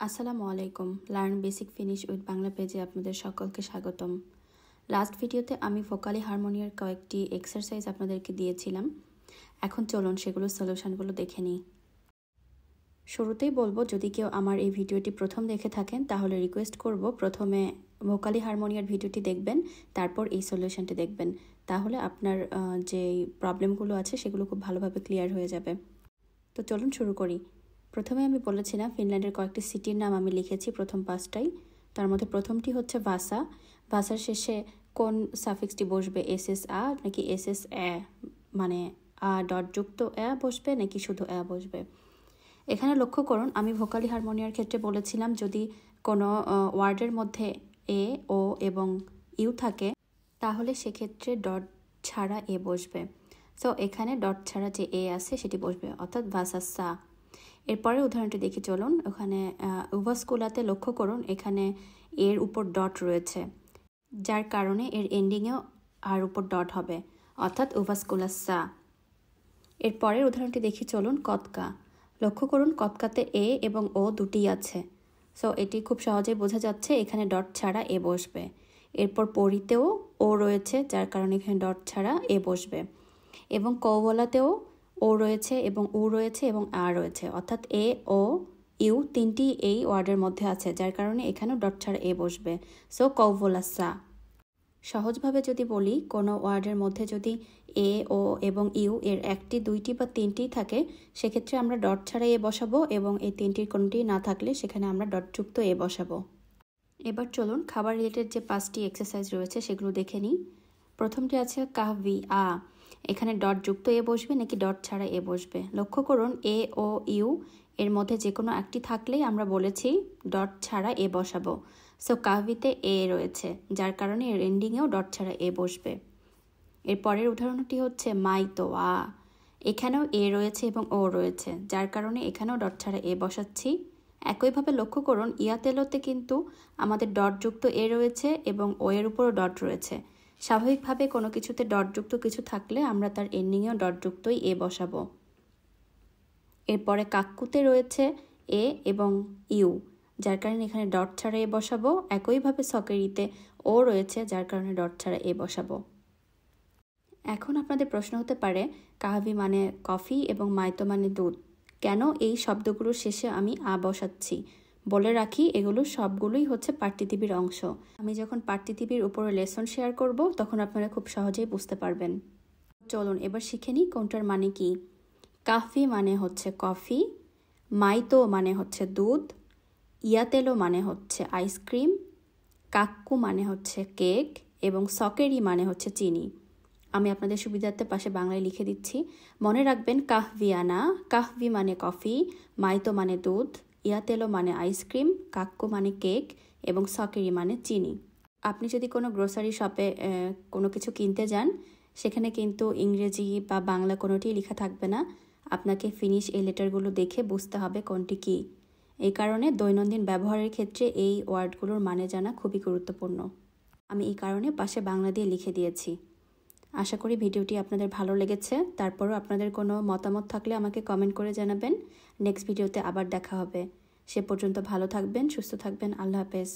আসসালামু আলাইকুম। Learn basic finish with Bangla পেজে আপনাদের সকলকে স্বাগতম। লাস্ট ভিডিওতে আমি ভোকালি হারমোনিয়ার কয়েকটি এক্সারসাইজ আপনাদেরকে দিয়েছিলাম। এখন চলুন সেগুলো সলিউশনগুলো দেখে নিই। শুরুতেই বলবো, যদি কেউ আমার এই ভিডিওটি প্রথম দেখে থাকেন তাহলে রিকোয়েস্ট করব প্রথমে ভোকালি হারমোনিয়ার ভিডিওটি দেখবেন, তারপর এই সলিউশনটি দেখবেন। তাহলে আপনার যে প্রবলেমগুলো আছে সেগুলো খুব ভালোভাবে ক্লিয়ার হয়ে যাবে। তো চলুন শুরু করি। প্রথমে আমি বলেছিলাম ফিনল্যান্ডের কয়েকটি সিটির নাম আমি লিখেছি প্রথম পাঁচটাই। তার মধ্যে প্রথমটি হচ্ছে ভাসা। ভাষার শেষে কোন সাফিক্সটি বসবে, এসএস আ নাকি এসএস এ, মানে আ ডট যুক্ত এ বসবে নাকি শুধু এ বসবে। এখানে লক্ষ্য করুন, আমি ভোকালি হারমোনিয়ার ক্ষেত্রে বলেছিলাম যদি কোনো ওয়ার্ডের মধ্যে এ, ও এবং ইউ থাকে তাহলে সেক্ষেত্রে ডট ছাড়া এ বসবে। সো এখানে ডট ছাড়া যে এ আছে সেটি বসবে, অর্থাৎ ভাষা সা। এরপরে উদাহরণটি দেখে চলুন। ওখানে উভাস্কুলাতে লক্ষ্য করুন, এখানে এর উপর ডট রয়েছে, যার কারণে এর এন্ডিংয়েও আর উপর ডট হবে, অর্থাৎ উভাস্কুলা সা। এরপরের উদাহরণটি দেখে চলুন কতকা। লক্ষ্য করুন কতকাতে এ এবং ও দুটি আছে। সো এটি খুব সহজেই বোঝা যাচ্ছে এখানে ডট ছাড়া এ বসবে। এরপর পরিতেও ও রয়েছে, যার কারণে এখানে ডট ছাড়া এ বসবে। এবং কৌবলাতেও ও রয়েছে এবং উ রয়েছে এবং আ রয়েছে, অর্থাৎ এ, ও, ইউ তিনটি এই ওয়ার্ডের মধ্যে আছে, যার কারণে এখানেও ডট ছাড়া এ বসবে। সো কৌবলা সা। সহজভাবে যদি বলি, কোনো ওয়ার্ডের মধ্যে যদি এ, ও এবং ইউ এর একটি, দুইটি বা তিনটি থাকে সেক্ষেত্রে আমরা ডট ছাড়া এ বসাবো, এবং এই তিনটির কোনোটি না থাকলে সেখানে আমরা ডটযুক্ত এ বসাবো। এবার চলুন খাবার রিলেটেড যে 5টি এক্সারসাইজ রয়েছে সেগুলো দেখে নিই। প্রথমটি আছে কাহভি আ। এখানে ডট যুক্ত এ বসবে নাকি ডট ছাড়া এ বসবে। লক্ষ্য করুন এ, ও, ইউ এর মধ্যে যে কোনো একটি থাকলেই আমরা বলেছি ডট ছাড়া এ বসাবো। সো কাহভিতে এ রয়েছে, যার কারণে এর এন্ডিংয়েও ডট ছাড়া এ বসবে। এর পরের উদাহরণটি হচ্ছে মাইতো আ। এখানেও এ রয়েছে এবং ও রয়েছে, যার কারণে এখানেও ডট ছাড়া এ বসাচ্ছি। একইভাবে লক্ষ্য করুন ইয়াতেলোতে কিন্তু আমাদের ডটযুক্ত এ রয়েছে এবং ও এর উপরও ডট রয়েছে। স্বাভাবিকভাবে কোনো কিছুতে ডটযুক্ত কিছু থাকলে আমরা তার এন্ডিংয়েও ডটযুক্তই এ বসাবো। এরপরে কাক্কুতে রয়েছে এ এবং ইউ, যার কারণে এখানে ডট ছাড়া এ বসাবো। একইভাবে সকেরিতে ও রয়েছে, যার কারণে ডট ছাড়া এ বসাবো। এখন আপনাদের প্রশ্ন হতে পারে কাহাভি মানে কফি এবং মাইতো মানে দুধ, কেন এই শব্দগুলোর শেষে আমি আ বসাচ্ছি। বলে রাখি, এগুলো সবগুলোই হচ্ছে পাট্টিতিবির অংশ। আমি যখন পাট্টিতিবির উপরে লেসন শেয়ার করব তখন আপনারা খুব সহজেই বুঝতে পারবেন। চলুন এবার শিখে নিই কোনটার মানে কি। কাফি মানে হচ্ছে কফি, মাইতো মানে হচ্ছে দুধ, ইয়াতেলো মানে হচ্ছে আইসক্রিম, কাক্কু মানে হচ্ছে কেক এবং সকেরি মানে হচ্ছে চিনি। আমি আপনাদের সুবিধার্থে পাশে বাংলায় লিখে দিচ্ছি। মনে রাখবেন কাহভিয়ানা, কাহভি মানে কফি, মাইতো মানে দুধ, ইয়াতেলো মানে আইসক্রিম, কাক্কু মানে কেক এবং সকেরি মানে চিনি। আপনি যদি কোনো গ্রোসারি শপে কোনো কিছু কিনতে যান, সেখানে কিন্তু ইংরেজি বা বাংলা কোনোটিই লেখা থাকবে না। আপনাকে ফিনিশ এই লেটারগুলো দেখে বুঝতে হবে কোনটি কী। এই কারণে দৈনন্দিন ব্যবহারের ক্ষেত্রে এই ওয়ার্ডগুলোর মানে জানা খুবই গুরুত্বপূর্ণ। আমি এই কারণে পাশে বাংলা দিয়ে লিখে দিয়েছি। আশা করি ভিডিওটি আপনাদের ভালো লেগেছে। তারপরও আপনাদের কোনো মতামত থাকলে আমাকে কমেন্ট করে জানাবেন। নেক্সট ভিডিওতে আবার দেখা হবে। সে পর্যন্ত ভালো থাকবেন, সুস্থ থাকবেন। আল্লাহ হাফেজ।